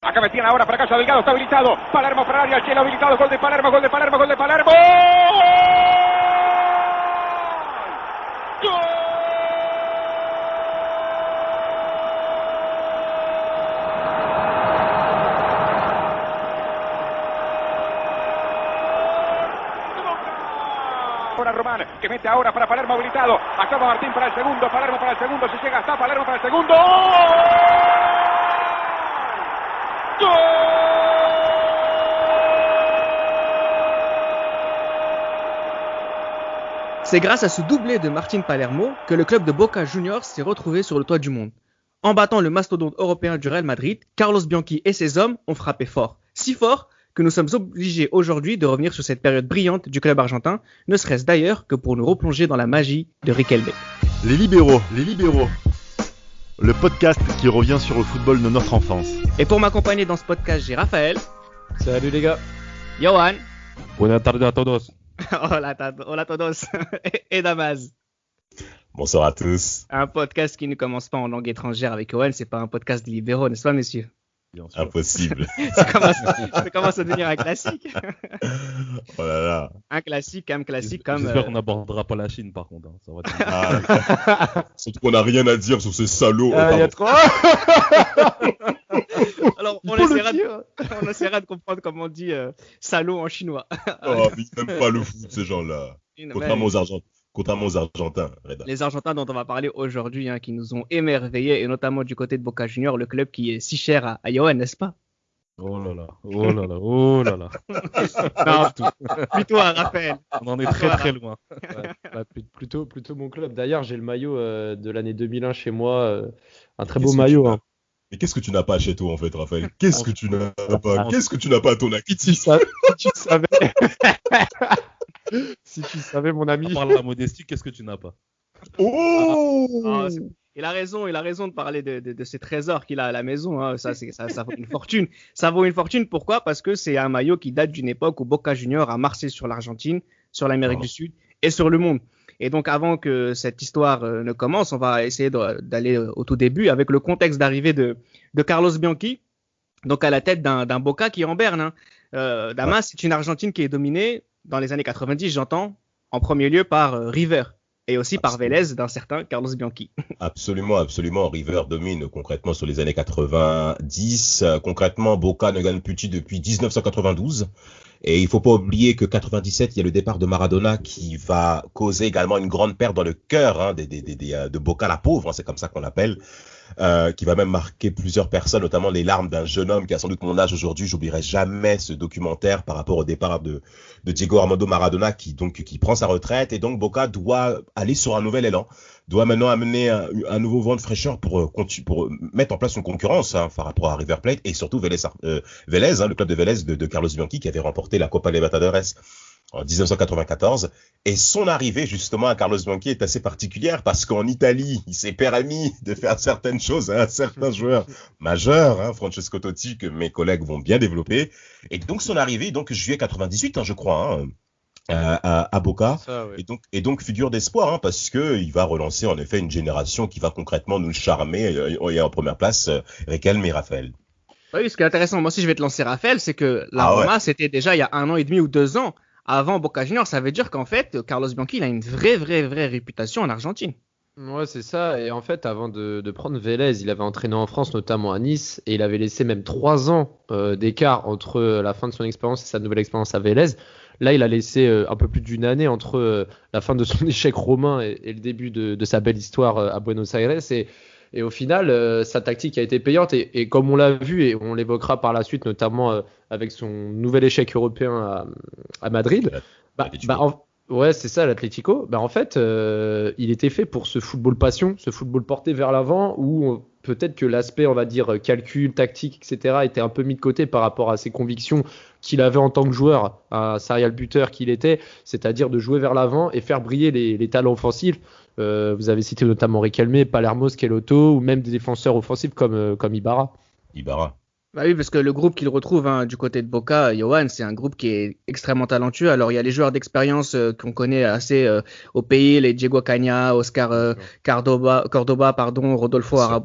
Acá metían ahora para Cayo Delgado, está habilitado. Palermo para área, Chelo habilitado, gol de Palermo. ¡Gol! Ahora Román, que mete ahora para Palermo habilitado. Acaba Martín para el segundo, Palermo para el segundo. Si llega hasta Palermo para el segundo. ¡Gol! C'est grâce à ce doublé de Martín Palermo que le club de Boca Juniors s'est retrouvé sur le toit du monde. En battant le mastodonte européen du Real Madrid, Carlos Bianchi et ses hommes ont frappé fort. Si fort que nous sommes obligés aujourd'hui de revenir sur cette période brillante du club argentin, ne serait-ce d'ailleurs que pour nous replonger dans la magie de Riquelme. Les libéraux. Le podcast qui revient sur le football de notre enfance. Et pour m'accompagner dans ce podcast, j'ai Raphaël. Salut les gars. Johan. Buenas tardes a todos. Hola todos. Et Damaz. Bonsoir à tous. Un podcast qui ne commence pas en langue étrangère avec Johan, c'est pas un podcast des libéraux, n'est-ce pas, messieurs? Impossible. ça commence à devenir un classique. Oh là là. Un classique comme... J'espère qu'on n'abordera pas la Chine par contre. Hein. Ça va surtout qu'on n'a rien à dire sur ce salaud. Il y a trop. Alors, on essaiera de comprendre comment on dit salaud en chinois. Oh, mais ils n'aiment pas le foot, ces gens-là. Contrairement aux Argentins. Reda. Les Argentins dont on va parler aujourd'hui, qui nous ont émerveillés, et notamment du côté de Boca Juniors, le club qui est si cher à Johan, n'est-ce pas? Oh là là. Non, plutôt à Raphaël. On en est très loin. Ouais, plutôt mon club. D'ailleurs, j'ai le maillot de l'année 2001 chez moi. Un très beau maillot. Hein. Mais qu'est-ce que tu n'as pas chez toi en fait, Raphaël? Qu'est-ce que tu n'as pas? Qu'est-ce que tu n'as pas à ton actif? Si tu savais. Si tu savais, mon ami. À part la modestie, qu'est-ce que tu n'as pas? Il a raison de parler de ces trésors qu'il a à la maison. Hein. Ça vaut une fortune. Ça vaut une fortune. Pourquoi? Parce que c'est un maillot qui date d'une époque où Boca Juniors a marché sur l'Argentine, sur l'Amérique du Sud et sur le monde. Et donc, avant que cette histoire ne commence, on va essayer d'aller au tout début avec le contexte d'arrivée de Carlos Bianchi, donc à la tête d'un Boca qui est en berne. Hein. Damas, c'est une Argentine qui est dominée dans les années 90, j'entends, en premier lieu par River et aussi par Vélez d'un certain Carlos Bianchi. Absolument. River domine concrètement sur les années 90. Concrètement, Boca ne gagne plus de titre depuis 1992. Et il faut pas oublier que 97, il y a le départ de Maradona qui va causer également une grande perte dans le cœur de Boca la pauvre, c'est comme ça qu'on l'appelle, qui va même marquer plusieurs personnes, notamment les larmes d'un jeune homme qui a sans doute mon âge aujourd'hui. J'oublierai jamais ce documentaire par rapport au départ de Diego Armando Maradona qui prend sa retraite, et donc Boca doit aller sur un nouvel élan, doit maintenant amener un nouveau vent de fraîcheur pour mettre en place une concurrence par rapport à River Plate et surtout Vélez, le club de Vélez de Carlos Bianchi qui avait remporté la Copa Libertadores en 1994. Et son arrivée justement à Carlos Bianchi est assez particulière parce qu'en Italie, il s'est permis de faire certaines choses à certains joueurs majeurs, Francesco Totti, que mes collègues vont bien développer. Et donc son arrivée, juillet 98, je crois, à Boca. Ça, ouais. Et donc figure d'espoir, parce que il va relancer en effet une génération qui va concrètement nous charmer. Et en première place, Riquelme et Raphaël. Oui, ce qui est intéressant, moi aussi je vais te lancer Raphaël, c'est que la Roma, c'était déjà il y a 1 an et demi ou 2 ans avant Boca Juniors. Ça veut dire qu'en fait, Carlos Bianchi, il a une vraie réputation en Argentine. Ouais, c'est ça. Et en fait, avant de prendre Vélez, il avait entraîné en France, notamment à Nice, et il avait laissé même 3 ans d'écart entre la fin de son expérience et sa nouvelle expérience à Vélez. Là, il a laissé un peu plus d'1 année entre la fin de son échec romain et le début de sa belle histoire à Buenos Aires. Et au final, sa tactique a été payante. Et comme on l'a vu, et on l'évoquera par la suite, notamment avec son nouvel échec européen à Madrid, ouais, c'est ça, l'Atlético. En fait, il était fait pour ce football passion, ce football porté vers l'avant, où peut-être que l'aspect, on va dire, calcul, tactique, etc., était un peu mis de côté par rapport à ses convictions qu'il avait en tant que joueur, un serial buteur qu'il était, c'est-à-dire de jouer vers l'avant et faire briller les talents offensifs. Vous avez cité notamment Riquelme, Palermo, Schelotto, ou même des défenseurs offensifs comme Ibarra. Ibarra. Bah oui, parce que le groupe qu'il retrouve du côté de Boca, Yohan, c'est un groupe qui est extrêmement talentueux. Alors, il y a les joueurs d'expérience qu'on connaît assez au pays, les Diego Caña, Oscar Cordoba, Rodolfo Araujo.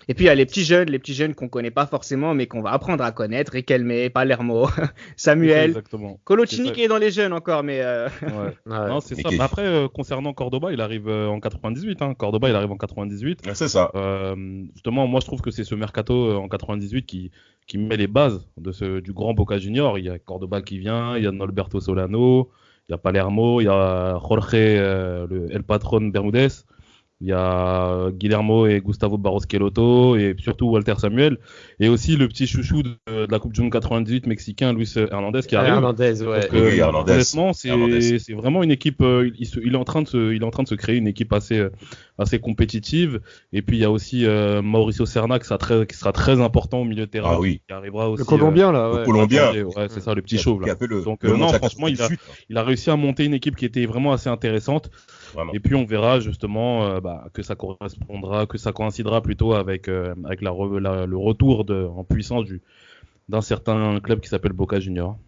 Et puis, il y a les petits jeunes qu'on connaît pas forcément, mais qu'on va apprendre à connaître. Riquelme, Palermo, Samuel, Exactement. Colocini qui est dans les jeunes encore, mais... Ouais. Non, c'est ça. Mais après, concernant Cordoba, il arrive en 98. Cordoba, il arrive en 98. C'est ça. Justement, moi, je trouve que c'est ce mercato en 98 qui met les bases du grand Boca Junior. Il y a Cordoba qui vient, il y a Norberto Solano, il y a Palermo, il y a Jorge, le El Patron Bermudez, il y a Guillermo et Gustavo Barros Queloto et surtout Walter Samuel et aussi le petit chouchou de la Coupe du Monde 98 mexicain Luis Hernandez qui arrive. Hernandez, ouais. Donc, Oui, Hernandez. Honnêtement, c'est vraiment une équipe. Il est en train de se créer une équipe assez compétitive. Et puis il y a aussi Mauricio Serna qui sera très important au milieu de terrain. Ah oui. Qui arrivera aussi. Le Colombien là. Le Ouais. Colombien. Ouais, c'est ça, le petit chauve là. Donc non, non, franchement, il a réussi à monter une équipe qui était vraiment assez intéressante. Vraiment. Et puis on verra justement que ça coïncidera plutôt avec le retour en puissance d'un certain club qui s'appelle Boca Junior.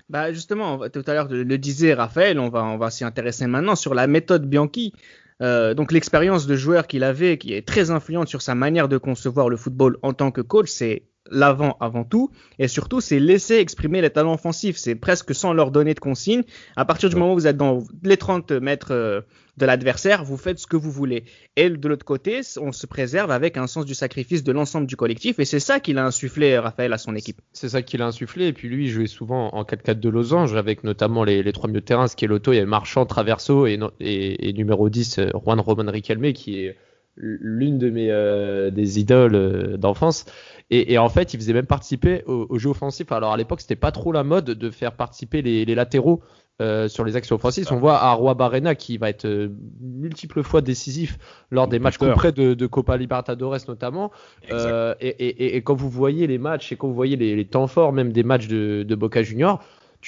Bah justement, tout à l'heure le disait Raphaël, on va s'y intéresser maintenant sur la méthode Bianchi. Donc l'expérience de joueur qu'il avait, qui est très influente sur sa manière de concevoir le football en tant que coach, c'est l'avant avant tout, et surtout c'est laisser exprimer les talents offensifs, c'est presque sans leur donner de consignes. À partir du moment où vous êtes dans les 30 mètres de l'adversaire, vous faites ce que vous voulez. Et de l'autre côté, on se préserve avec un sens du sacrifice de l'ensemble du collectif, et c'est ça qu'il a insufflé, Raphaël, à son équipe. C'est ça qu'il a insufflé, et puis lui il jouait souvent en 4-4 de losange, avec notamment les trois milieux de terrain, Schelotto, il y avait Marchand, Traverso et numéro 10, Juan Román Riquelme, qui est l'une de mes des idoles d'enfance. Et en fait, il faisait même participer au jeu offensif. Alors à l'époque, c'était pas trop la mode de faire participer les latéraux sur les actions offensives. On voit Arrua Barrena qui va être multiples fois décisif lors des matchs couperets de Copa Libertadores notamment. Et quand vous voyez les matchs et quand vous voyez les temps forts même des matchs de Boca Junior,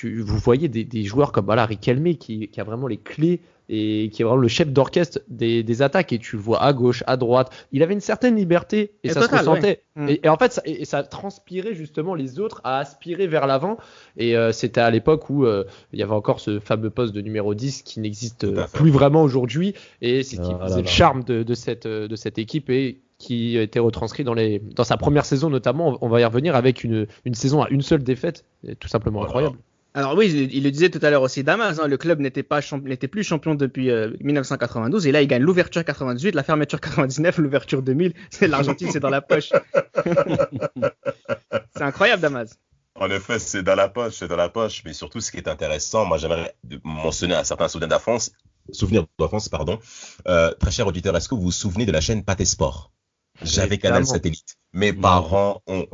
vous voyez des joueurs comme Riquelme qui a vraiment les clés et qui est vraiment le chef d'orchestre des attaques, et tu le vois à gauche, à droite. Il avait une certaine liberté et ça se ressentait. Ouais. Et en fait, ça transpirait justement les autres à aspirer vers l'avant. Et c'était à l'époque où il y avait encore ce fameux poste de numéro 10 qui n'existe plus vraiment aujourd'hui. Et c'est ce qui faisait le charme de cette équipe et qui a été retranscrit dans sa première saison notamment. On va y revenir avec une saison à une seule défaite, tout simplement incroyable. Alors oui, il le disait tout à l'heure aussi, Damas, le club n'était plus champion depuis 1992, et là il gagne l'ouverture 98, la fermeture 99, l'ouverture 2000, l'Argentine c'est dans la poche. C'est incroyable, Damas. En effet, c'est dans la poche, mais surtout ce qui est intéressant, moi j'aimerais mentionner un certain souvenir d'enfance, très cher auditeur, est-ce que vous vous souvenez de la chaîne Pathé Sport? J'avais Canal Satellite. Mes parents ont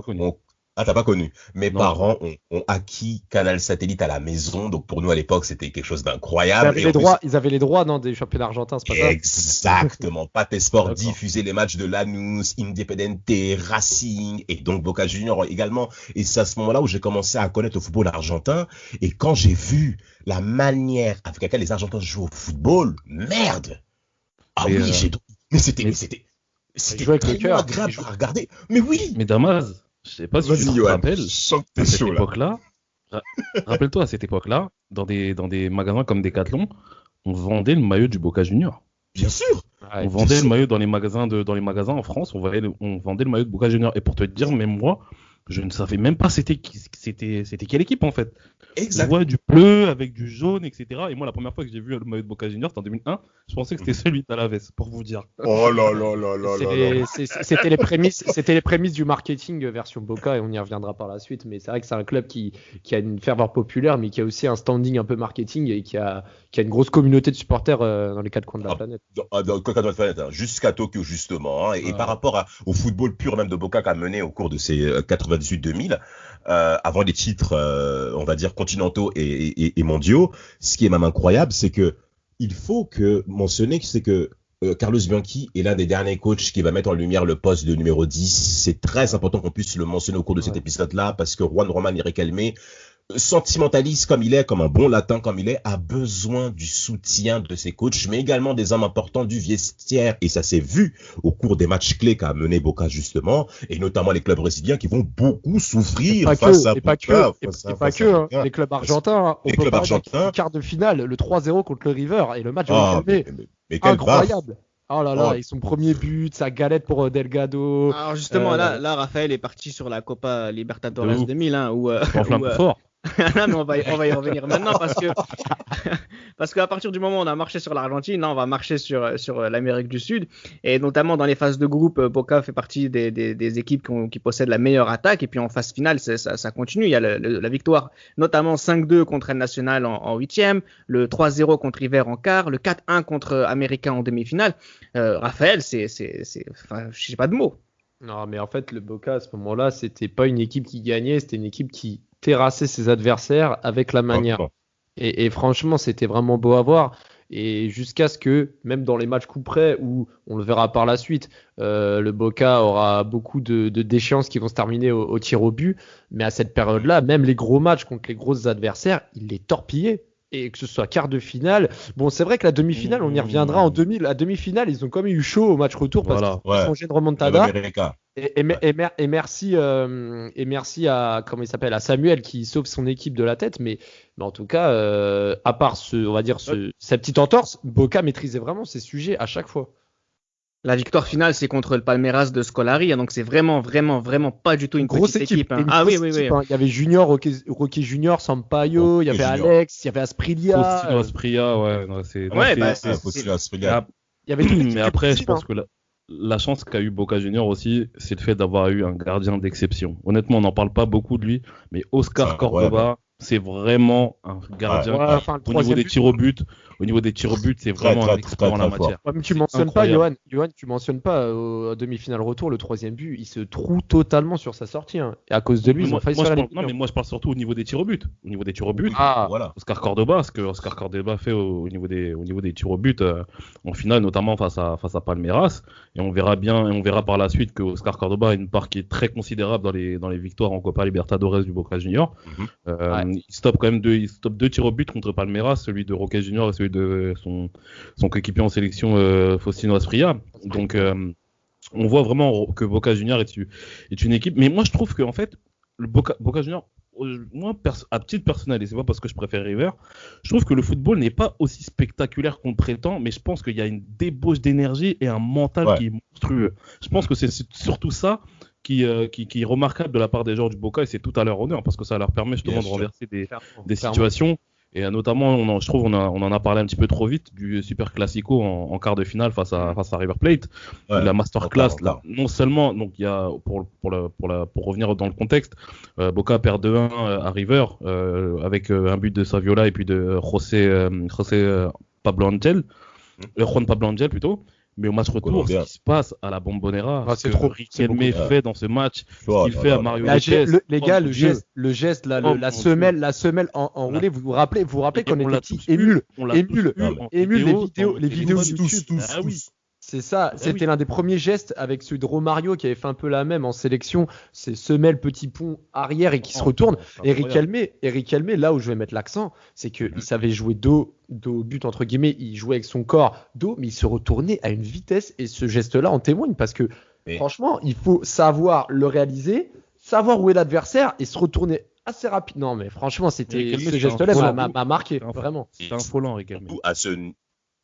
Ah, t'as pas connu. Mes parents ont acquis Canal Satellite à la maison. Donc, pour nous, à l'époque, c'était quelque chose d'incroyable. Ils avaient les droits, non, des championnats argentins, c'est pas ça? Exactement. Pathé Sport diffusait les matchs de Lanús, Independiente, Racing et donc Boca Junior également. Et c'est à ce moment-là où j'ai commencé à connaître le football argentin. Et quand j'ai vu la manière avec laquelle les Argentins jouent au football, merde! Mais c'était tellement agréable à regarder. Mais oui! Mais Damas, je sais pas si tu te rappelles, à cette époque-là, rappelle-toi, à cette époque-là, dans des magasins comme Decathlon, on vendait le maillot du Boca Junior. Bien sûr. On vendait le maillot dans les magasins en France, on vendait le maillot de Boca Junior. Et pour te dire, même moi, je ne savais même pas c'était quelle équipe en fait. Exact. Je vois du bleu avec du jaune, etc. Et moi, la première fois que j'ai vu le maillot de Boca Juniors, c'était en 2001. Je pensais que c'était celui d'Alaves, pour vous dire. Oh là là là là là. C'était les prémices du marketing version Boca, et on y reviendra par la suite. Mais c'est vrai que c'est un club qui a une ferveur populaire, mais qui a aussi un standing un peu marketing et qui a une grosse communauté de supporters dans les quatre coins de la planète. Dans les quatre coins de la planète, jusqu'à Tokyo justement. Et par rapport au football pur même de Boca qu'a mené au cours de ces 98-2000, avant les titres, on va dire continentaux et mondiaux, ce qui est même incroyable, c'est que il faut mentionner que Carlos Bianchi est l'un des derniers coachs qui va mettre en lumière le poste de numéro 10. C'est très important qu'on puisse le mentionner au cours de cet épisode-là, parce que Juan Román Riquelme, sentimentaliste comme il est, comme un bon latin comme il est, a besoin du soutien de ses coachs, mais également des hommes importants du vestiaire. Et ça s'est vu au cours des matchs clés qu'a mené Boca justement, et notamment les clubs brésiliens qui vont beaucoup souffrir face à Boca. Les clubs argentins. Les clubs argentins. Quart de finale, le 3-0 contre le River, et le match mais quel incroyable. Oh là là, ils sont premier but, sa galette pour Delgado. Alors justement, là, Raphaël est parti sur la Copa Libertadores 2000, hein, fort. Non, mais on va y revenir maintenant parce qu'à partir du moment où on a marché sur l'Argentine, là on va marcher sur l'Amérique du Sud, et notamment dans les phases de groupe, Boca fait partie des équipes qui possèdent la meilleure attaque, et puis en phase finale ça continue. Il y a la victoire notamment 5-2 contre El Nacional en huitième, le 3-0 contre River en quart, le 4-1 contre Américain en demi-finale. Raphaël, je sais pas de mots. Non, mais en fait le Boca à ce moment-là, c'était pas une équipe qui gagnait, c'était une équipe qui terrasser ses adversaires avec la manière. Et franchement, c'était vraiment beau à voir. Et jusqu'à ce que, même dans les matchs coup près, où on le verra par la suite, le Boca aura beaucoup de déchéances qui vont se terminer au tir au but. Mais à cette période-là, même les gros matchs contre les gros adversaires, il les torpillait. Et que ce soit quart de finale. Bon, c'est vrai que la demi-finale, on y reviendra en 2000. La demi-finale, ils ont quand même eu chaud au match retour parce qu'ils ont changé de remontada. Et merci à, comment il s'appelle, à Samuel qui sauve son équipe de la tête. Mais en tout cas, à part cette petite entorse, Boca maîtrisait vraiment ses sujets à chaque fois. La victoire finale, c'est contre le Palmeiras de Scolari, donc c'est vraiment pas du tout une grosse équipe. Hein. Oui. Hein. Il y avait Junior, Roque Junior, Sampaio, il y avait Alex, il y avait Asprilla. Faustino Asprilla, Faustino Asprilla. Il y avait tout. Mais après, je pense que la chance qu'a eu Boca Junior aussi, c'est le fait d'avoir eu un gardien d'exception. Honnêtement, on n'en parle pas beaucoup de lui, mais Oscar Cordoba, c'est vraiment un gardien au niveau des tirs au but. Au niveau des tirs au but, c'est vraiment un expert en la matière. Ouais, mais tu mentionnes pas, Johan, tu mentionnes pas au demi-finale retour, le troisième but, il se trouve totalement sur sa sortie. Hein. Et à cause de lui, ils ont failli se faire Non, mais moi je parle surtout au niveau des tirs au but. Au niveau des tirs au but, voilà. Oscar Cordoba, ce que Oscar Cordoba fait au niveau des tirs au but en finale, notamment face à Palmeiras. Et on verra par la suite que Oscar Cordoba a une part qui est très considérable dans les victoires en Copa Libertadores du Boca Junior. Il stoppe quand même deux tirs au but contre Palmeiras, celui de Roque Junior et celui de son coéquipier en sélection Faustino Asprilla. Donc on voit vraiment que Boca Junior est une équipe, mais moi je trouve que en fait le Boca Junior, moi à titre personnel, et c'est pas parce que je préfère River, je trouve que le football n'est pas aussi spectaculaire qu'on le prétend, mais je pense qu'il y a une débauche d'énergie et un mental qui est monstrueux. Je pense que c'est surtout ça qui est remarquable de la part des joueurs du Boca, et c'est tout à leur honneur parce que ça leur permet justement de renverser des situations. Et notamment, je trouve on en a parlé un petit peu trop vite du Super Classico en quart de finale face à River Plate. La masterclass, là, non seulement, donc il y a pour revenir dans le contexte, Boca perd 2-1 à River avec un but de Saviola et puis de Juan Pablo Angel plutôt. Mais au match retour, ce qui se passe à la Bombonera, c'est trop Riquelme fait dans ce match, ce qu'il fait à Mario Lopez. Les gars, le geste, la semelle enroulée, vous vous rappelez qu'on était émus les vidéos YouTube. Ah oui. C'est ça, c'était l'un des premiers gestes avec celui de Romario qui avait fait un peu la même en sélection, c'est semelle, petit pont arrière et qui se retourne. Et Riquelme, là où je vais mettre l'accent, c'est qu'il savait jouer dos au but entre guillemets, il jouait avec son corps dos, mais il se retournait à une vitesse et ce geste-là en témoigne parce que franchement, il faut savoir le réaliser, savoir où est l'adversaire et se retourner assez rapide. Non mais franchement, ce geste-là m'a marqué, vraiment. C'est un faux lent, Riquelme.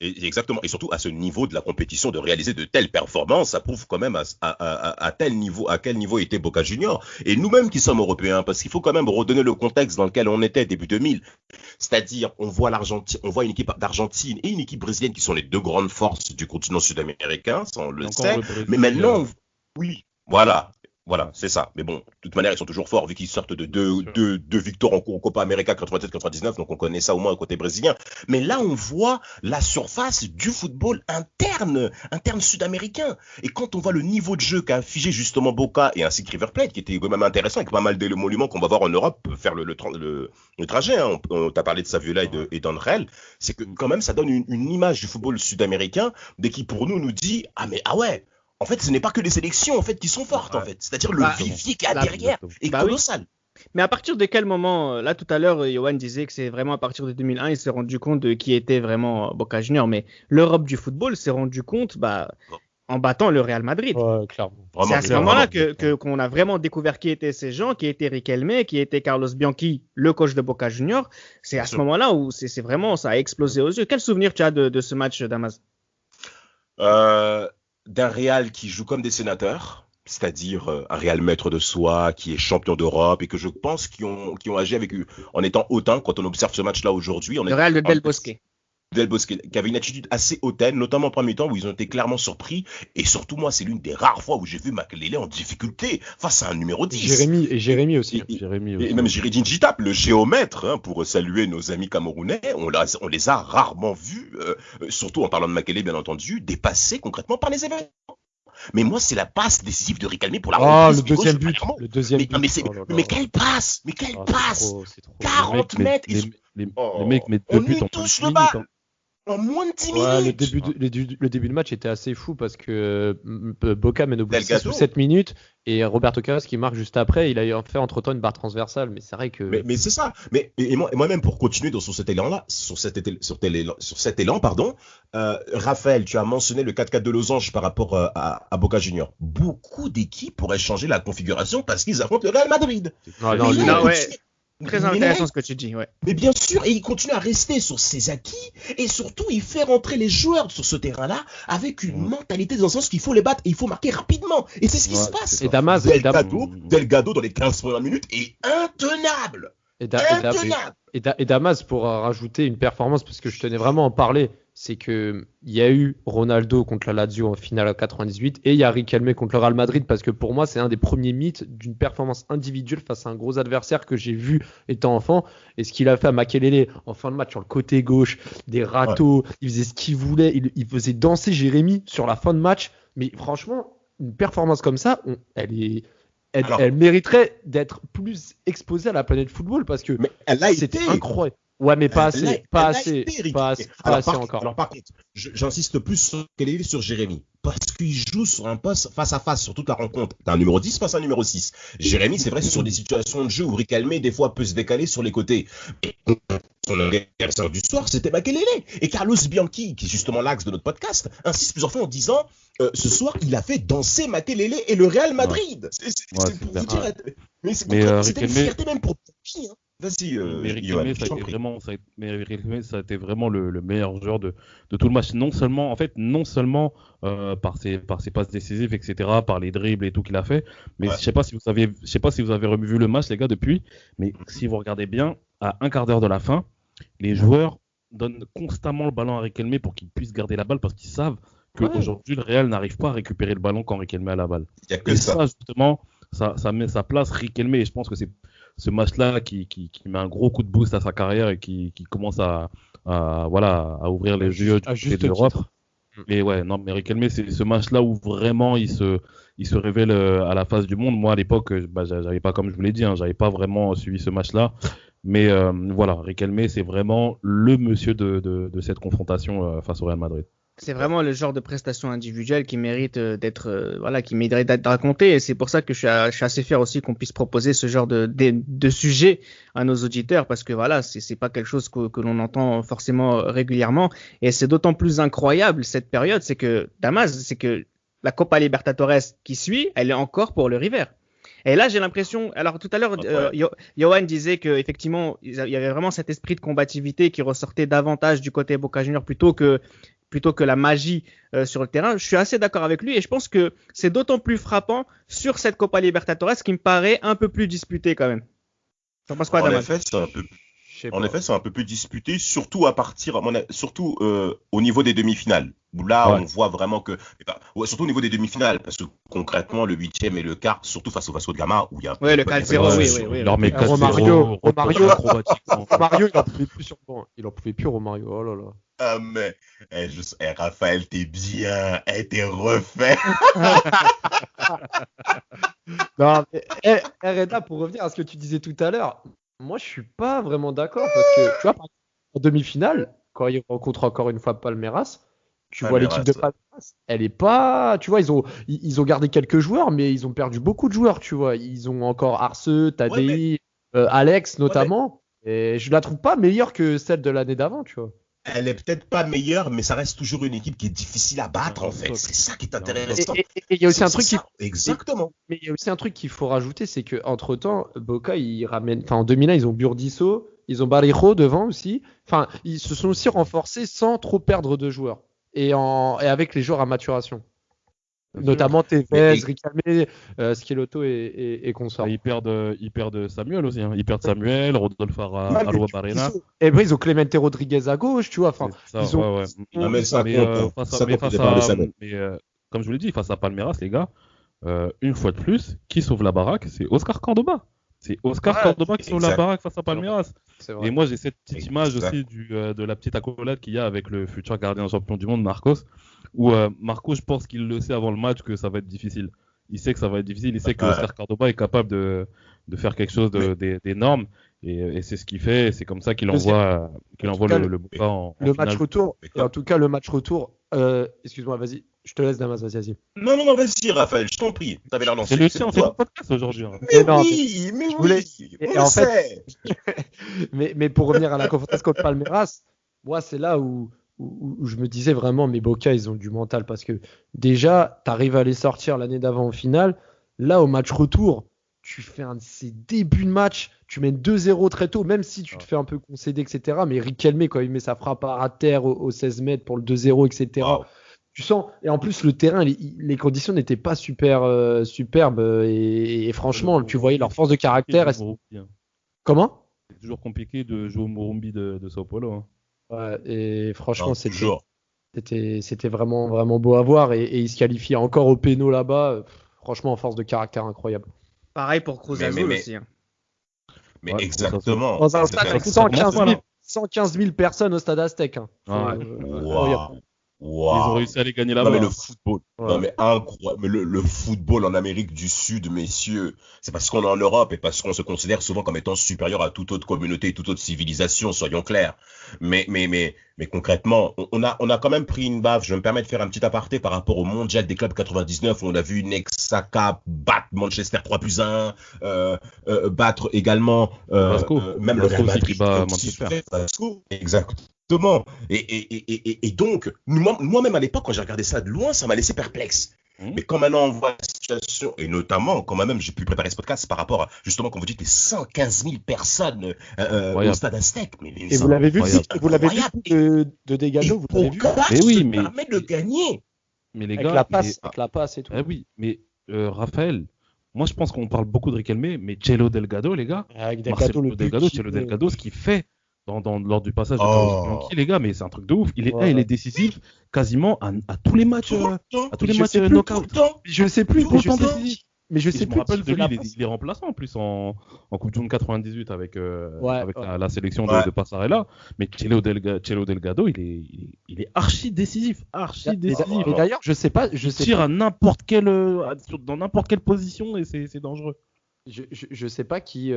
Exactement, et surtout à ce niveau de la compétition, de réaliser de telles performances, ça prouve quand même à quel niveau était Boca Junior. Et nous-mêmes qui sommes européens, parce qu'il faut quand même redonner le contexte dans lequel on était début 2000. C'est-à-dire, on voit une équipe d'Argentine et une équipe brésilienne qui sont les deux grandes forces du continent sud-américain, ça on le sait. Mais maintenant, Voilà, c'est ça. Mais bon, de toute manière, ils sont toujours forts vu qu'ils sortent de deux victoires en Copa América 97-99, donc on connaît ça au moins côté brésilien. Mais là, on voit la surface du football interne sud-américain. Et quand on voit le niveau de jeu qu'a affiché justement Boca et ainsi que River Plate, qui était quand même intéressant avec pas mal d'émoluments qu'on va voir en Europe faire le trajet. Hein. On t'a parlé de Saviola et d'Angel. C'est que quand même, ça donne une image du football sud-américain qui pour nous dit ah ouais. En fait, ce n'est pas que les sélections en fait qui sont fortes en fait. C'est-à-dire le vivier qui est derrière est colossal. Mais à partir de quel moment, là tout à l'heure, Yoann disait que c'est vraiment à partir de 2001, il s'est rendu compte de qui était vraiment Boca Juniors. Mais l'Europe du football s'est rendu compte en battant le Real Madrid. Ouais, clairement. C'est à ce Vraiment, moment-là vraiment. qu'on a vraiment découvert qui étaient ces gens, qui était Riquelme, qui était Carlos Bianchi, le coach de Boca Juniors. C'est Bien à ce sûr. moment-là où c'est vraiment, ça a explosé aux yeux. Quel souvenir tu as de ce match, Damas? D'un Real qui joue comme des sénateurs, c'est-à-dire un Real maître de soi, qui est champion d'Europe et que je pense qui ont agi avec en étant hautain quand on observe ce match-là aujourd'hui. Le Real de Del Bosque. Del Bosque, qui avait une attitude assez hautaine, notamment en premier temps où ils ont été clairement surpris. Et surtout, moi, c'est l'une des rares fois où j'ai vu Makelele en difficulté face à un numéro 10. Jérémy aussi. Et même Jiridin Jitap, le géomètre, hein, pour saluer nos amis camerounais, on les a rarement vus, surtout en parlant de Makelele, bien entendu, dépassés concrètement par les événements. Mais moi, c'est la passe décisive de Riquelme pour la reprise Le du deuxième gauche, but. vraiment. Le deuxième Mais, but. mais, Oh là là. mais quelle passe! Mais quelle passe! C'est trop. 40 mètres! Les Oh, mecs mettent on deux buts eut en tous 10 le minutes. bas. Hein. En moins de 10 Ouais, minutes! le début de match était assez fou parce que Boca mène au bout de 6 Delgado. ou 7 minutes et Roberto Carlos qui marque juste après, il a fait entre-temps une barre transversale, mais c'est vrai que... Mais c'est ça. Et moi-même, pour continuer sur cet élan-là, sur cet élan, pardon, Raphaël, tu as mentionné le 4-4 de Losange par rapport à Boca Juniors. Beaucoup d'équipes pourraient changer la configuration parce qu'ils affrontent le Real Madrid. Non, Mais lui, là, Non, ouais. continue- Très mais intéressant là, ce que tu dis, ouais. Mais bien sûr, et il continue à rester sur ses acquis, et surtout, il fait rentrer les joueurs sur ce terrain-là avec une mentalité dans le sens qu'il faut les battre et il faut marquer rapidement. Et c'est ce qui Ouais, se passe. c'est Et Damas, Delgado dans les 15 premières minutes est intenable. Et Damas, pour rajouter une performance, parce que je tenais vraiment à en parler, c'est que il y a eu Ronaldo contre la Lazio en finale à 98 et il y a Riquelme contre le Real Madrid, parce que pour moi c'est un des premiers mythes d'une performance individuelle face à un gros adversaire que j'ai vu étant enfant. Et ce qu'il a fait à Makelele en fin de match sur le côté gauche, des râteaux, il faisait ce qu'il voulait, il faisait danser Jérémy sur la fin de match. Mais franchement, une performance comme ça, elle mériterait d'être plus exposée à la planète football, parce que Mais elle a c'est été. incroyable. Ouais, mais pas Elle a- assez, pas elle a assez, été, Ricky. pas assez, pas Alors, assez par, encore. alors, par contre, j'insiste plus sur Jérémy. Parce qu'il joue sur un poste face à face sur toute la rencontre. T'as un numéro 10 face à un numéro 6. Jérémy, c'est vrai, sur des situations de jeu où Riquelme, des fois, peut se décaler sur les côtés. Et son adversaire du soir, c'était Makelele. Et Carlos Bianchi, qui est justement l'axe de notre podcast, insiste plusieurs fois en disant ce soir, il a fait danser Makelele et le Real Madrid. C'est pour vous dire. Mais c'était une fierté même pour Bianchi. Hein. Vas-y, Mais Yoann, Riquelme, je t'en prie. ça a été vraiment le meilleur joueur de tout le match. Non seulement par ses passes décisives, etc., par les dribbles et tout qu'il a fait, mais Ouais. je sais pas si vous avez revu le match, les gars, depuis, mais si vous regardez bien, à un quart d'heure de la fin, les joueurs donnent constamment le ballon à Riquelme pour qu'il puisse garder la balle, parce qu'ils savent qu'aujourd'hui, le Real n'arrive pas à récupérer le ballon quand Riquelme a la balle. Il n'y a que Et ça. ça, justement, ça place Riquelme, et je pense que c'est ce match-là qui met un gros coup de boost à sa carrière et qui commence à ouvrir les yeux du À côté juste de l'Europe. titre. Et ouais, non, mais Riquelme, c'est ce match-là où vraiment il se révèle à la face du monde. Moi, à l'époque, j'avais pas, comme je vous l'ai dit, j'avais pas vraiment suivi ce match-là. Mais voilà, Riquelme, c'est vraiment le monsieur de cette confrontation face au Real Madrid. C'est vraiment le genre de prestation individuelle qui mérite qui mérite d'être raconté, et c'est pour ça que je suis assez fier aussi qu'on puisse proposer ce genre de sujet à nos auditeurs, parce que voilà, c'est pas quelque chose que l'on entend forcément régulièrement, et c'est d'autant plus incroyable cette période, c'est que la Copa Libertadores qui suit, elle est encore pour le River. Et là, j'ai l'impression. Alors, tout à l'heure, Yoann disait qu'effectivement, il y avait vraiment cet esprit de combativité qui ressortait davantage du côté Boca Juniors plutôt que la magie sur le terrain. Je suis assez d'accord avec lui, et je pense que c'est d'autant plus frappant sur cette Copa Libertadores qui me paraît un peu plus disputée quand même. T'en penses quoi, En Damas? effet, c'est un peu. Je sais En pas. effet, c'est un peu plus disputé, surtout surtout au niveau des demi-finales. Où là, Ouais. on voit vraiment que, surtout au niveau des demi-finales, parce que concrètement, le 8e et le quart, surtout face au Vasco de Gama, où il y a. Ouais, le 4-0, oui. Il leur met Ah, Romario, 4-0, Romario. acrobatiquement. Romario, il en pouvait plus sur le banc. Il en pouvait plus, Romario. Oh là là. Ah, mais, Raphaël, t'es bien, t'es refait. Non, mais, Reda, pour revenir à ce que tu disais tout à l'heure, moi je suis pas vraiment d'accord, parce que tu vois, par exemple, en demi-finale, quand ils rencontrent encore une fois Palmeiras, tu vois Palmeiras, l'équipe de Palmeiras, elle est pas, tu vois, ils ont gardé quelques joueurs, mais ils ont perdu beaucoup de joueurs, tu vois. Ils ont encore Arce, Tadei, Alex notamment. Et je la trouve pas meilleure que celle de l'année d'avant, tu vois. Elle est peut-être pas meilleure, mais ça reste toujours une équipe qui est difficile à battre, en fait. C'est ça qui est intéressant. Et il y a aussi un truc Exactement. Mais il y a aussi un truc qu'il faut rajouter, c'est que entre temps, Boca, ils ramènent. Enfin, en 2001, ils ont Burdisso, ils ont Barreiro devant aussi. Enfin, ils se sont aussi renforcés sans trop perdre de joueurs. Et avec les joueurs à maturation. Notamment Tevez, Riquelme, Schelotto et consorts. Ils perdent Samuel aussi. Hein. Ils perdent Samuel, Rodolphe Arruabarrena. Et après, ils ont Clemente Rodriguez à gauche, tu vois. Enfin, ils ont. Ouais. Comme je vous l'ai dit, face à Palmeiras, les gars, une fois de plus, qui sauve la baraque? C'est Oscar Cordoba. C'est Oscar Cordoba qui sauve la baraque face à Palmeiras. Et moi, j'ai cette petite image aussi de la petite accolade qu'il y a avec le futur gardien champion du monde, Marcos, où Marcos, je pense qu'il le sait avant le match que ça va être difficile. Il sait que ça va être difficile. Il sait que Oscar Cordoba est capable de faire quelque chose d'énorme. Et c'est ce qu'il fait. Et c'est comme ça qu'il envoie le Boca en le finale. Match retour. Et en tout cas, le match retour. Excuse-moi, vas-y. Je te laisse, Damas, vas-y. Non, vas-y, Raphaël, je t'en prie. T'avais l'air lancé. C'est le tien, c'est le podcast aujourd'hui. Hein. Et en fait, mais pour revenir à la conférence contre Palmeiras, moi, c'est là où je me disais vraiment, mais Boca, ils ont du mental parce que déjà, t'arrives à les sortir l'année d'avant au final. Là, au match retour, tu fais un de ces débuts de match, tu mènes 2-0 très tôt, même si tu te fais un peu concéder, etc. Mais Riquelme, quand il met sa frappe à terre au 16 mètres pour le 2-0, etc. Wow. Tu sens, et en plus le terrain, les conditions n'étaient pas superbes et franchement, tu voyais leur force de caractère. Comment ? C'est toujours compliqué de jouer au Morumbi de Sao Paulo. Hein. Ouais, et franchement, c'était vraiment, vraiment beau à voir et ils se qualifient encore au péno là-bas. Franchement, en force de caractère incroyable. Pareil pour Cruz Azul aussi. Hein. Mais exactement. Dans un stade avec 115 000 personnes au stade Aztec. Hein. Wow. Ils ont réussi à les gagner là-bas. Non, mais le football, incroyable. Mais le football en Amérique du Sud, messieurs, c'est parce qu'on est en Europe et parce qu'on se considère souvent comme étant supérieur à toute autre communauté et toute autre civilisation, soyons clairs. Mais concrètement, on a quand même pris une baffe. Je vais me permettre de faire un petit aparté par rapport au Mondial des clubs 99 où on a vu Necaxa battre Manchester 3-1, battre également même le Real Madrid qui bat Manchester. Exactement. Et donc, moi-même à l'époque, quand j'ai regardé ça de loin, ça m'a laissé perplexe. Mais quand maintenant on voit la situation, et notamment quand moi-même j'ai pu préparer ce podcast par rapport à, justement, comme vous dites, les 115 000 personnes au stade Aztec. Et vous l'avez vu de Delgado, vous l'avez vu. Mais oui, mais permet de le gagner. Mais les avec gars, la passe et tout. Oui, mais Raphaël, moi je pense qu'on parle beaucoup de Riquelme, mais Chelo Delgado, les gars, Marcelo Delgado, Chelo Delgado, ce qu'il fait lors du passage de Carlos Bianchi, les gars, mais c'est un truc de ouf. Il est décisif quasiment à tous les matchs, knockout. Je sais plus, mais je sais me rappelle de lui, il est remplaçant en plus en Coupe du Monde 98 avec la sélection de Passarella. Mais Chelo Delgado, il est archi décisif. Et d'ailleurs, je sais pas. Il tire à dans n'importe quelle position et c'est dangereux. Je sais pas qui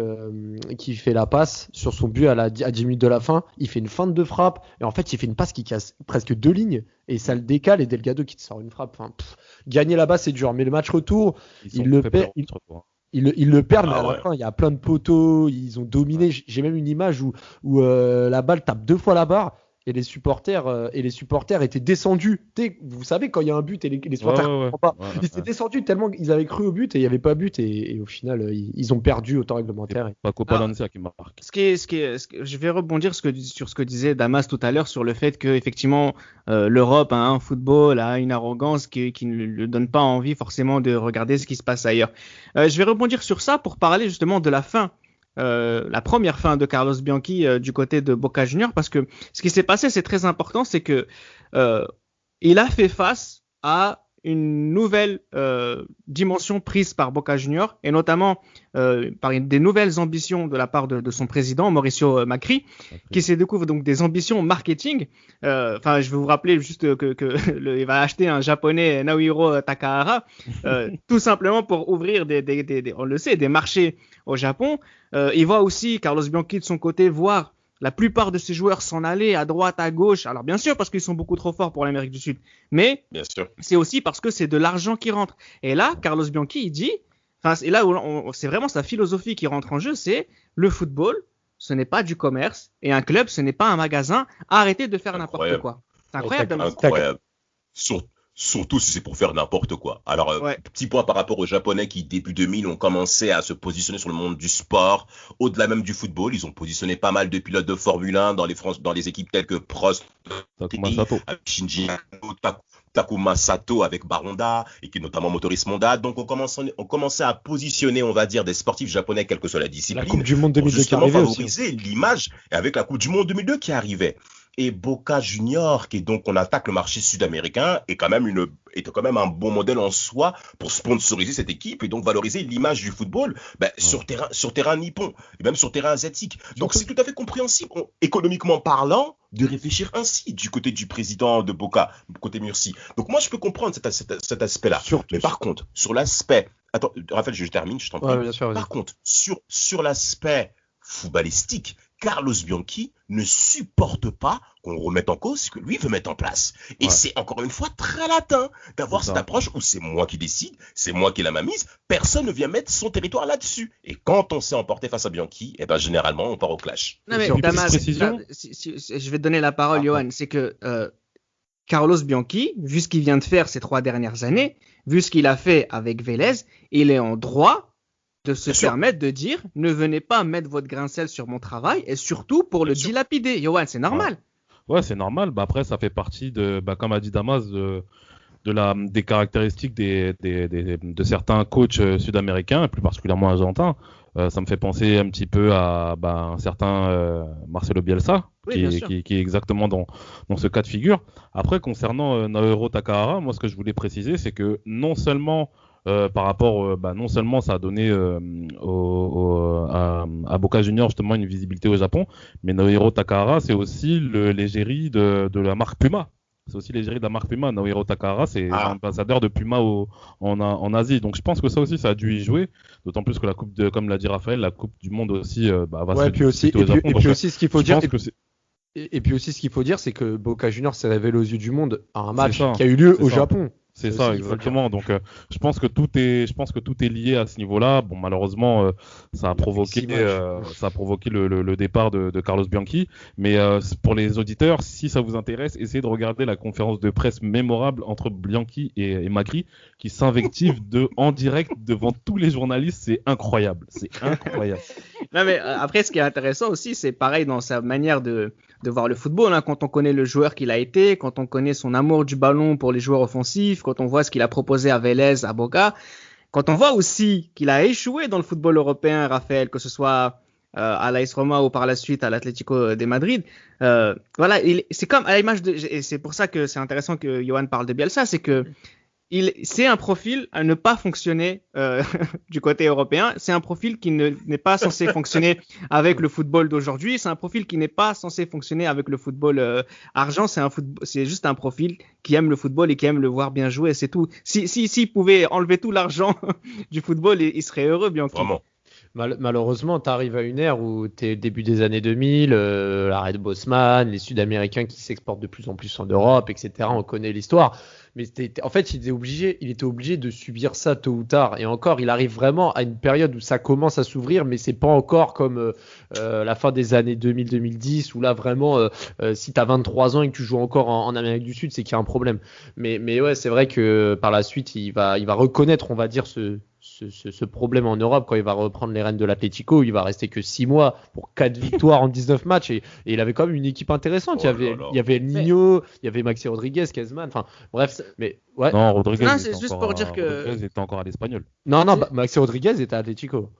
fait la passe sur son but à 10 minutes de la fin. Il fait une feinte de frappe et en fait il fait une passe qui casse presque 2 lignes et ça le décale et Delgado qui te sort une frappe. Enfin, gagner là-bas c'est dur, mais le match retour il le perd. Ils le perdent, mais à la fin il y a plein de poteaux. Ils ont dominé. J'ai même une image où la balle tape 2 fois la barre. Et les supporters étaient descendus. Vous savez, quand il y a un but et les supporters ils étaient descendus tellement qu'ils avaient cru au but et il n'y avait pas but. Et au final, ils ont perdu au temps réglementaire. Paco Palencia qui marque. Je vais rebondir sur ce que disait Damas tout à l'heure sur le fait que effectivement l'Europe a un football, a une arrogance qui ne lui donne pas envie forcément de regarder ce qui se passe ailleurs. Je vais rebondir sur ça pour parler justement de la fin. La première fin de Carlos Bianchi du côté de Boca Juniors, parce que ce qui s'est passé, c'est très important, c'est que il a fait face à une nouvelle dimension prise par Boca Juniors et notamment par des nouvelles ambitions de la part de son président Mauricio Macri, qui se découvre donc des ambitions marketing. Enfin, je vais vous rappeler juste il va acheter un japonais Naohiro Takahara, tout simplement pour ouvrir on le sait, des marchés au Japon. Il voit aussi Carlos Bianchi de son côté voir la plupart de ces joueurs s'en aller à droite, à gauche. Alors bien sûr parce qu'ils sont beaucoup trop forts pour l'Amérique du Sud, mais c'est aussi parce que c'est de l'argent qui rentre. Et là, Carlos Bianchi, il dit, Enfin, c'est là où c'est vraiment sa philosophie qui rentre en jeu, c'est le football, ce n'est pas du commerce, et un club, ce n'est pas un magasin. Arrêtez de faire n'importe quoi. C'est incroyable. Incroyable. Surtout si c'est pour faire n'importe quoi. Alors, petit point par rapport aux Japonais qui, début 2000, ont commencé à se positionner sur le monde du sport, au-delà même du football. Ils ont positionné pas mal de pilotes de Formule 1 dans les équipes telles que Prost, Shinji Takuma Sato avec Baronda, et qui est notamment motoriste mondial. Donc, on commençait à positionner, on va dire, des sportifs japonais, quelle que soit la discipline. La Coupe du Monde 2002 qui arrivait favoriser l'image, et avec la Coupe du Monde 2002 qui arrivait. Et Boca Junior, qui est donc, on attaque le marché sud-américain, était quand même un bon modèle en soi pour sponsoriser cette équipe et donc valoriser l'image du football sur terrain nippon et même sur terrain asiatique. Donc c'est tout à fait compréhensible, économiquement parlant, de réfléchir ainsi du côté du président de Boca, côté Murcy. Donc moi je peux comprendre cet aspect-là. Mais par contre, sur l'aspect, attends, Raphaël, je termine, je t'en prie. Bien sûr, par contre, sur l'aspect footballistique, Carlos Bianchi ne supporte pas qu'on remette en cause ce que lui veut mettre en place. Et c'est encore une fois très latin d'avoir cette approche où c'est moi qui décide, c'est moi qui ai la main mise, personne ne vient mettre son territoire là-dessus. Et quand on s'est emporté face à Bianchi, généralement on part au clash. Non mais Damas, je vais te donner la parole, Johan, c'est que Carlos Bianchi, vu ce qu'il vient de faire ces 3 dernières années, vu ce qu'il a fait avec Vélez, il est en droit de se permettre de dire ne venez pas mettre votre grain de sel sur mon travail et surtout pour le dilapider. Johan, c'est normal. Ouais, c'est normal. Après, ça fait partie de, comme a dit Damas, des caractéristiques de certains coachs sud-américains, plus particulièrement argentins. Ça me fait penser un petit peu à un certain Marcelo Bielsa, qui est exactement dans ce cas de figure. Après, concernant Naohiro Takahara, moi, ce que je voulais préciser, c'est que non seulement par rapport, non seulement ça a donné à Boca Juniors justement une visibilité au Japon, mais Naohiro Takahara, c'est aussi l'égérie de la marque Puma. C'est aussi l'égérie de la marque Puma. Naohiro Takahara, c'est l'ambassadeur de Puma en Asie. Donc je pense que ça aussi, ça a dû y jouer. D'autant plus que la coupe comme l'a dit Raphaël, la Coupe du Monde aussi va se disputer au Japon. Et puis aussi, ce qu'il faut dire. Et puis aussi, ce qu'il faut dire, c'est que Boca Juniors s'est révélé aux yeux du monde à un match qui a eu lieu au Japon. C'est ça, exactement. Donc, je pense que tout est lié à ce niveau-là. Bon, malheureusement, ça a provoqué le départ de Carlos Bianchi. Mais pour les auditeurs, si ça vous intéresse, essayez de regarder la conférence de presse mémorable entre Bianchi et Macri, qui s'invective en direct devant tous les journalistes. C'est incroyable. Non, mais après, ce qui est intéressant aussi, c'est pareil dans sa manière de voir le football, hein, quand on connaît le joueur qu'il a été, quand on connaît son amour du ballon pour les joueurs offensifs, quand on voit ce qu'il a proposé à Vélez, à Boca, quand on voit aussi qu'il a échoué dans le football européen, Raphaël, que ce soit à l'AS Roma ou par la suite à l'Atlético de Madrid, voilà, c'est comme à l'image et c'est pour ça que c'est intéressant que Johan parle de Bielsa, c'est que c'est un profil à ne pas fonctionner du côté européen. C'est un profil qui n'est pas censé fonctionner avec le football d'aujourd'hui. C'est un profil qui n'est pas censé fonctionner avec le football argent. C'est juste un profil qui aime le football et qui aime le voir bien jouer. C'est tout. S'il pouvait enlever tout l'argent du football, il serait heureux, bien sûr. Vraiment. Malheureusement, tu arrives à une ère où tu es début des années 2000, l'arrêt de Bosman, les Sud-Américains qui s'exportent de plus en plus en Europe, etc. On connaît l'histoire. Mais en fait, il était obligé de subir ça tôt ou tard. Et encore, il arrive vraiment à une période où ça commence à s'ouvrir, mais c'est pas encore comme la fin des années 2000-2010, où là vraiment, si tu as 23 ans et que tu joues encore en Amérique du Sud, c'est qu'il y a un problème. Mais ouais, c'est vrai que par la suite, il va reconnaître, on va dire, ce problème en Europe quand il va reprendre les rênes de l'Atlético. Il va rester que 6 mois pour 4 victoires en 19 matchs et il avait quand même une équipe intéressante. Il y avait El Niño, il y avait Maxi Rodriguez, Kezman, enfin bref, mais ouais. Non, Rodriguez, c'est juste pour dire que Rodriguez était encore à l'Espagnol. Non, Maxi Rodriguez était à L'Atlético.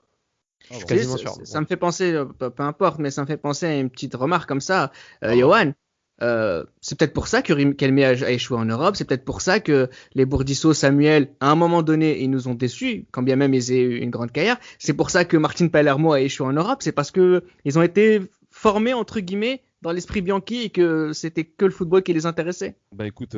Je suis quasiment sûr. Ça me fait penser, peu importe, mais ça me fait penser à une petite remarque comme ça, Johan. C'est peut-être pour ça que Riquelme a échoué en Europe, c'est peut-être pour ça que les Bourdisso, Samuel, à un moment donné, ils nous ont déçus, quand bien même ils aient eu une grande carrière. C'est pour ça que Martin Palermo a échoué en Europe, c'est parce que ils ont été formés, entre guillemets, dans l'esprit Bianchi et que c'était que le football qui les intéressait. Écoute,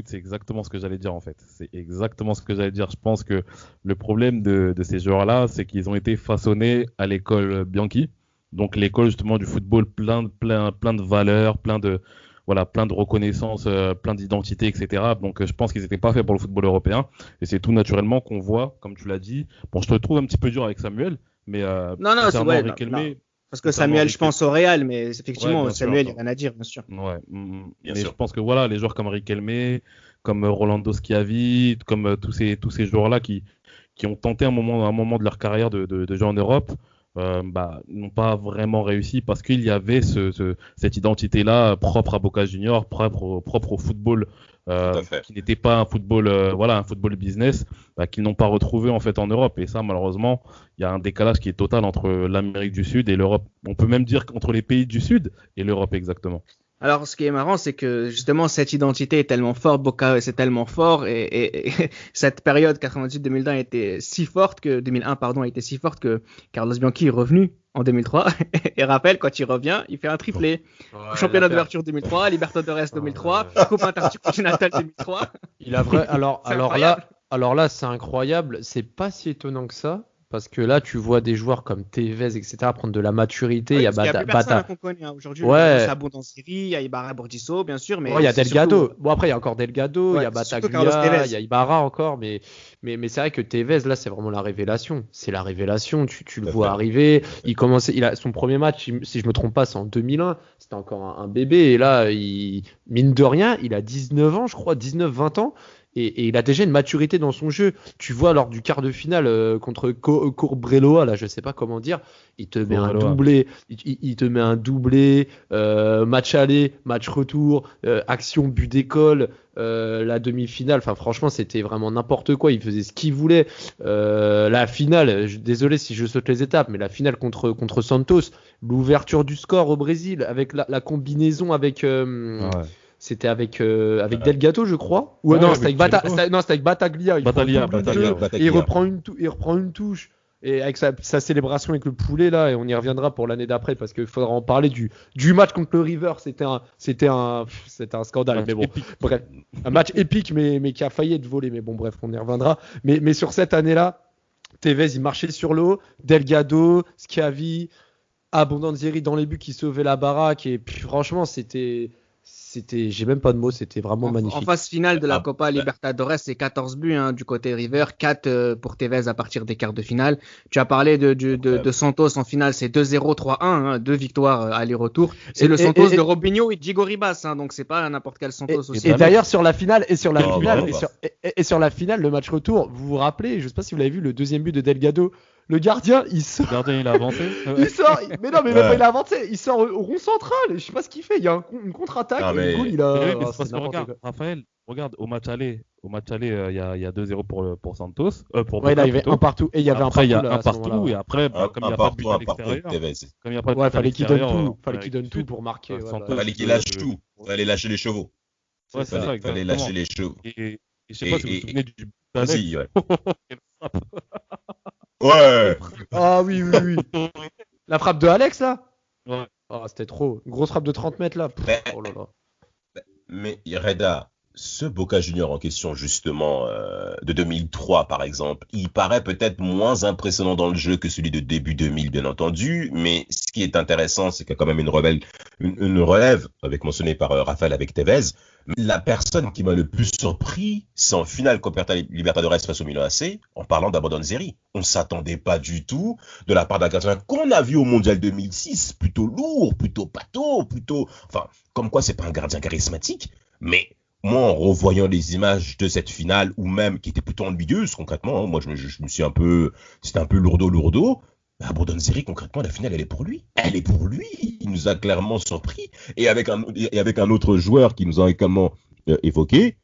c'est exactement ce que j'allais dire en fait. C'est exactement ce que j'allais dire. Je pense que le problème de ces joueurs-là, c'est qu'ils ont été façonnés à l'école Bianchi. Donc l'école justement du football plein de valeurs, plein de voilà, plein de reconnaissance, plein d'identité, etc. Donc je pense qu'ils n'étaient pas faits pour le football européen. Et c'est tout naturellement qu'on voit, comme tu l'as dit. Bon, je te trouve un petit peu dur avec Samuel, mais Non, c'est concernant ouais, Riquelme, non. Parce que Samuel, je pense au Real, mais effectivement, bien sûr, Samuel, il n'y a rien à dire, bien sûr. ouais, Bien mais sûr. je pense que voilà, les joueurs comme Riquelme, comme Rolando Schiavi, comme tous ces joueurs-là qui ont tenté un moment de leur carrière de jouer en Europe, n'ont pas vraiment réussi parce qu'il y avait cette identité-là propre à Boca Juniors, propre au football, Tout à fait. qui n'était pas un football, un football business, qu'ils n'ont pas retrouvé en fait en Europe. Et ça, malheureusement, il y a un décalage qui est total entre l'Amérique du Sud et l'Europe. On peut même dire qu'entre les pays du Sud et l'Europe exactement. Alors, ce qui est marrant, c'est que justement, cette identité est tellement forte, Boca, c'est tellement fort, et cette période 98-2001 était si forte que, 2001, pardon, a été si forte que Carlos Bianchi est revenu en 2003, et rappelle, quand il revient, il fait un triplé. Championnat d'ouverture 2003, Libertadores 2003, Coupe intercontinentale 2003. Il a vrai. Alors incroyable. là, c'est incroyable. C'est pas si étonnant que ça. Parce que là, tu vois des joueurs comme Tevez, etc., prendre de la maturité. Oui, Il y a parce qu'il y a plus personne Bata. qu'on connaît hein, aujourd'hui. Ouais. Il y a Sabon dans Syrie, il y a Ibarra Bordisso, bien sûr, mais Ouais, il y a c'est Delgado. surtout- Bon, après, il y a encore Delgado, Ouais, il y a c'est surtout Carlos Bataglia, Tevez. il y a Ibarra encore. Mais c'est vrai que Tevez, là, c'est vraiment la révélation. C'est la révélation. Tu le Tout à vois fait. arriver. Il a son premier match, si je me trompe pas, c'est en 2001. C'était encore un bébé. Et là, mine de rien, il a 19 ans, je crois, 19-20 ans. Et il a déjà une maturité dans son jeu. Tu vois, lors du quart de finale contre Cobreloa, là, je sais pas comment dire, il te met un Cobreloa. doublé. Il te met un doublé, match aller, match retour, action, but d'école, la demi-finale. Enfin, franchement, c'était vraiment n'importe quoi. Il faisait ce qu'il voulait. La finale, désolé si je saute les étapes, mais la finale contre Santos, l'ouverture du score au Brésil avec la combinaison avec. Ouais. C'était avec Delgado, je crois. Ou Ouais, non, avec c'était avec Bataglia. Il prend Bataglia, double Bataglia. jeu, Bataglia. et il reprend une touche. Et avec sa célébration avec le poulet là, et on y reviendra pour l'année d'après parce qu'il faudra en parler du match contre le River. C'était un scandale. Mais bon, bref, un match épique, mais qui a failli être volé. Mais bon, bref, on y reviendra. Mais sur cette année-là, Tevez il marchait sur l'eau, Delgado, Schiavi, Abondanzieri dans les buts qui sauvaient la baraque. Et puis, franchement, j'ai même pas de mots, c'était vraiment magnifique. En phase finale de la Ah, Copa Libertadores, c'est 14 buts hein, du côté River, 4 pour Tevez à partir des quarts de finale. Tu as parlé de Santos en finale, c'est 2-0, 3-1, hein, 2 victoires aller-retour. C'est le Santos de Robinho et Diego Ribas, hein, donc c'est pas n'importe quel Santos aussi. Et d'ailleurs sur la finale Non, sur la finale, le match retour, vous vous rappelez, je sais pas si vous l'avez vu, le deuxième but de Delgado, le gardien, il sort. Le gardien, il a avancé. Il sort, mais non, mais même Ouais. pas il a avancé, il sort au rond central, je sais pas ce qu'il fait, il y a une contre-attaque, Non, et mais- le goal, il a. Oui, mais Ah, c'est parce c'est que n'importe regarde, quoi. Raphaël, regarde, au match aller, il y a 2-0 pour Santos. Pour Ouais, Boca, là, il y avait plutôt. un partout, et il y avait Après, il y a là, un à ce moment-là, partout, ouais. et après, comme il n'y a pas de but à un partout avec l'extérieur, Tevez. comme il n'y a pas de Ouais, but à fallait qu'il donne l'extérieur, tout, fallait qu'il donne tout pour marquer. ouais, Santos, voilà. Fallait qu'il lâche tout. Fallait lâcher les chevaux. Ouais, c'est ça, Fallait exactement. lâcher les chevaux. Et je sais pas si vous vous souvenez du but d'Alex. Vas-y, ouais. Ouais. Ah oui, oui, oui. La frappe de Alex, là? Ouais. Ah, c'était trop. Une grosse frappe de 30 mètres, là. Pff, Mais- oh là là. Mais Reda, ce Boca Junior en question justement de 2003 par exemple, il paraît peut-être moins impressionnant dans le jeu que celui de début 2000 bien entendu, mais ce qui est intéressant c'est qu'il y a quand même une relève avec mentionné par Raphaël avec Tevez. La personne qui m'a le plus surpris, c'est en finale Copa Libertadores face au Milan AC, en parlant d'Abondanzieri. On s'attendait pas du tout de la part d'un gardien qu'on a vu au Mondial 2006, plutôt lourd, plutôt pâteau, enfin, comme quoi c'est pas un gardien charismatique, mais moi, en revoyant les images de cette finale, ou même qui était plutôt ennuyeuse, concrètement, hein, moi je me suis c'était un peu lourdeau. Abondanzieri, concrètement, la finale, elle est pour lui. Elle est pour lui. Il nous a clairement surpris. Et avec un autre joueur qui nous a également évoqué,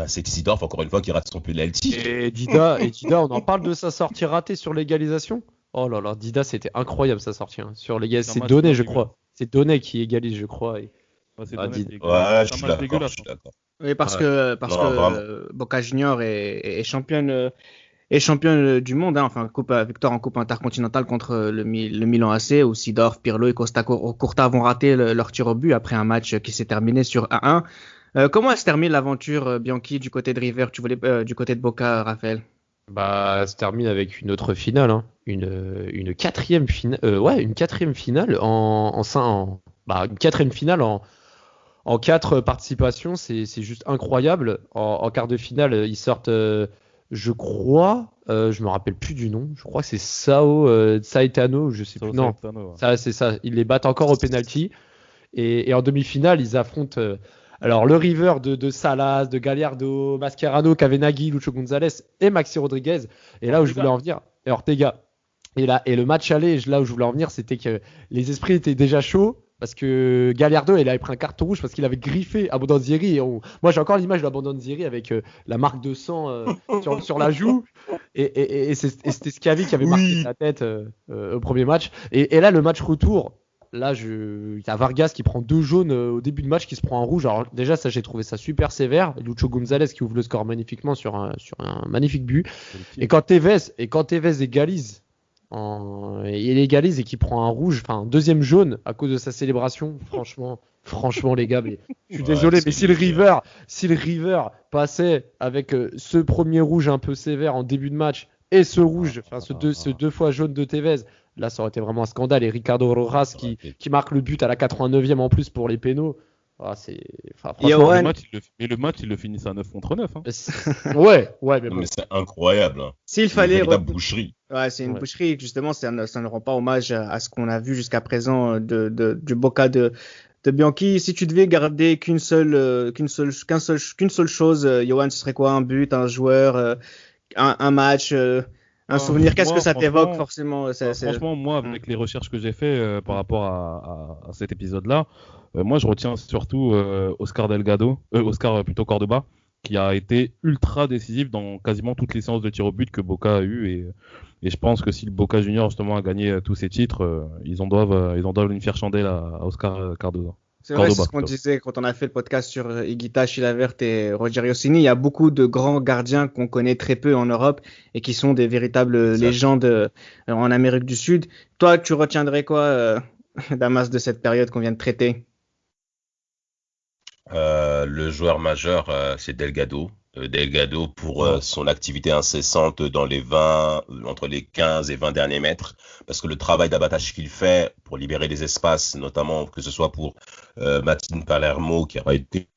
c'est Sidorf, encore une fois, qui rate son penalty. Et Dida, on en parle de sa sortie ratée sur l'égalisation. Oh là là, Dida, c'était incroyable sa sortie. Hein. Sur l'égalisation, c'est match Donné, je dégueulasse. crois. C'est Donné qui égalise, je crois. Et... Ouais, c'est Ah, dommage, dis- c'est Ouais, un je suis match d'accord. dégueulasse. Je suis d'accord. Oui, parce Ouais. que Non, vraiment. Boca Junior est championne et championne du monde, hein, enfin victoire en Coupe intercontinentale contre le Milan AC où Seedorf, Pirlo et Costa Curta vont rater leur tir au but après un match qui s'est terminé sur 1-1. Comment elle se termine l'aventure Bianchi du côté de River, du côté de Boca, Raphaël? Bah, se termine avec une autre finale, hein. Une quatrième finale, une quatrième finale une quatrième finale en En 4 participations, c'est juste incroyable. En quart de finale, ils sortent, je crois, je me rappelle plus du nom. Je crois que c'est Saetano, je sais plus. Non, ça c'est ça. Ils les battent encore au penalty. Et en demi-finale, ils affrontent alors le River de Salas, de Gallardo, Mascherano, Cavenaghi, Lucho González et Maxi Rodriguez. Et là où je voulais en venir, et Ortega. Et le match aller, là où je voulais en venir, c'était que les esprits étaient déjà chauds. Parce que Gallardo, il avait pris un carton rouge parce qu'il avait griffé Abondanzieri. Moi, j'ai encore l'image d'Abondanzieri avec la marque de sang sur la joue. Et c'était Schiavi qui avait marqué sa tête au premier match. Et là, le match retour, là, il y a Vargas qui prend 2 jaunes au début de match, qui se prend un rouge. Alors déjà, ça, j'ai trouvé ça super sévère. Lucho González qui ouvre le score magnifiquement sur un magnifique but. Et quand Tevez égalise, il égalise et qui prend un rouge, enfin un deuxième jaune à cause de sa célébration. Franchement les gars, je suis désolé, mais si le River passait avec ce premier rouge un peu sévère en début de match et ce rouge, ce 2 fois jaune de Tevez, là ça aurait été vraiment un scandale. Et Ricardo Rojas qui marque le but à la 89e en plus pour les pénaux. Le match, il le finit à 9 contre 9. Hein. Ouais, mais c'est incroyable. Hein. S'il fallait. C'est une boucherie. Ouais, c'est une boucherie. Justement, ça ne rend pas hommage à ce qu'on a vu jusqu'à présent du Boca de Bianchi. Si tu devais garder qu'une seule chose, Johan, ce serait quoi? Un but, un joueur, un match, un souvenir? Qu'est-ce que ça t'évoque forcément? Franchement, moi, avec les recherches que j'ai fait par rapport à cet épisode-là, moi, je retiens surtout Oscar Cordoba, qui a été ultra décisif dans quasiment toutes les séances de tir au but que Boca a eu. Et je pense que si le Boca Junior justement a gagné tous ses titres, ils en doivent une fière chandelle à Oscar Cordoba. C'est vrai, c'est ce qu'on disait quand on a fait le podcast sur Higuita, Chilavert et Rogerio Cini. Il y a beaucoup de grands gardiens qu'on connaît très peu en Europe et qui sont des véritables légendes en Amérique du Sud. Toi, tu retiendrais quoi, Damas, de cette période qu'on vient de traiter? Le joueur majeur, c'est Delgado. Delgado pour son activité incessante dans entre les 15 et 20 derniers mètres, parce que le travail d'abattage qu'il fait pour libérer les espaces, notamment que ce soit pour Martin Palermo, qui a été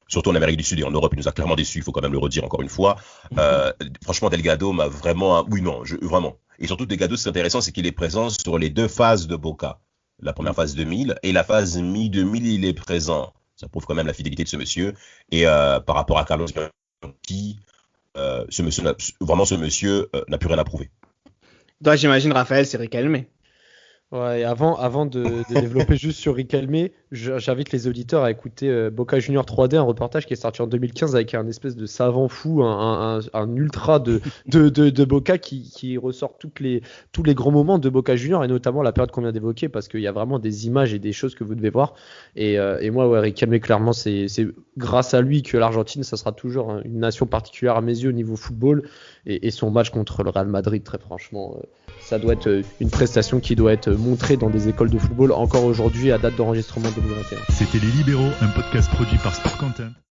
surtout en Amérique du Sud et en Europe, il nous a clairement déçus, il faut quand même le redire encore une fois. Franchement, Delgado m'a vraiment... vraiment. Et surtout, Delgado, c'est intéressant, c'est qu'il est présent sur les 2 phases de Boca. La première phase 2000 et la phase mi-2000, il est présent. Ça prouve quand même la fidélité de ce monsieur. Et par rapport à Carlos Bianchi, ce monsieur n'a plus rien à prouver. Toi, j'imagine, Raphaël, c'est Riquelme. Ouais, et avant de développer juste sur Riquelme, j'invite les auditeurs à écouter Boca Junior 3D, un reportage qui est sorti en 2015 avec un espèce de savant fou, un ultra de Boca qui ressort tous les grands moments de Boca Junior et notamment la période qu'on vient d'évoquer, parce qu'il y a vraiment des images et des choses que vous devez voir. Et moi, Riquelme, clairement, c'est grâce à lui que l'Argentine, ça sera toujours une nation particulière à mes yeux au niveau football. Et son match contre le Real Madrid, très franchement, ça doit être une prestation qui doit être montrée dans des écoles de football encore aujourd'hui à date d'enregistrement 2021. C'était Les Libéraux, un podcast produit par Sport Content.